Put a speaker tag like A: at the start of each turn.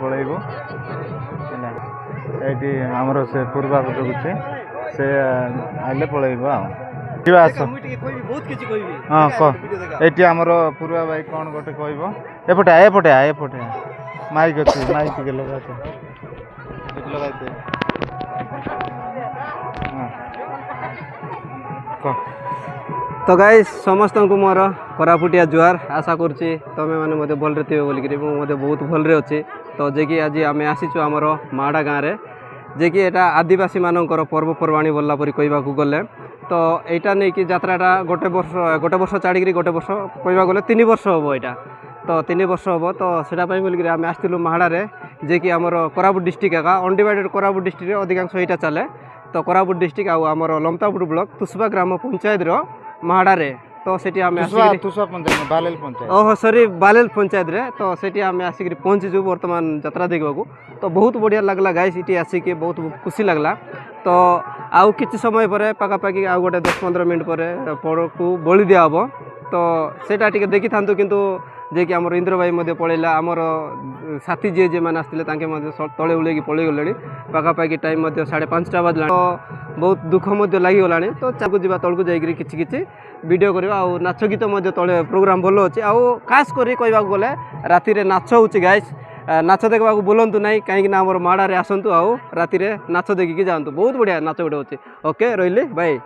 A: पलैबू ये आमर से पूर्वा जगुचे से आइले पलैबू आस हाँ कह ये आमर पूर्वा भाई कौन गोटे कह एपटे एपटे माइक अच्छी माइक टे लगा लगाते कह
B: तो गाइस समस्त को मोर कोरापुटिया जुआर आशा करुँची तुम मैंने मत भलरे थे बोलिकी मुझे बहुत भलरे अच्छे तो जे कि आज आम आसीचु आमर माड़ा गाँव में जे कि एटा आदिवासी मानकर पर्वपर्वाणी बोलला परी कहवाक गले तो यहाँ नहीं कि यात्राटा गोटे वर्ष छाड़ी गोटे वर्ष कहवाक गले 3 वर्ष हम यहाँ तो 3 वर्ष हम तो सेटा बोलिक आम आसलु माड़े जे कि आमर कोरापुट डिस्ट्रिक्ट एका अनडिवाइडेड कोरापुट डिस्ट्रिक्ट अधिकांश यहाँ चले तो कोरापुट डिस्ट्रिक्ट आमर लमतापुर ब्लॉक तुसबा ग्राम पंचायत माड़े तो सेठी आम ओहो सॉरी बालेल पंचायत रे तो सेठी आम आसिक पहुँचीचु बर्तमान यात्रा देखा तो बहुत बढ़िया लगला गाइस इटी आसिक बहुत खुशी लगला तो आउ किछि समय पर पाखापाखि आउ गोटे 10-15 मिनट पर पड़ को बलि दिया हम तो सेटा टिके देखि थांतु किंतु जे कि आमर इंद्र भाई मध्य पळैला आमर साथी जे जे माने आस्तिले तांके मध्य तळे उलेकी पळै गलेनी पाखापाखि टाइम मध्य 5:30 बजला तो बहुत दुख मध्य लागि गलानी तो चाकु जिबा तळकु जाईकरी किछि किछि वीडियो करबा आ नाच गीत मध्य तळे प्रोग्राम भलो अछि आ खास करी कहबा गले राति रे नाच होछि गाइस नाच देखबा बोलंतु नाही काहे कि ना हमर माडा रे आसंतु आ राति रे नाच देखि जांतु बहुत बढ़िया नाच गुडे अछि ओके रहिले बाय।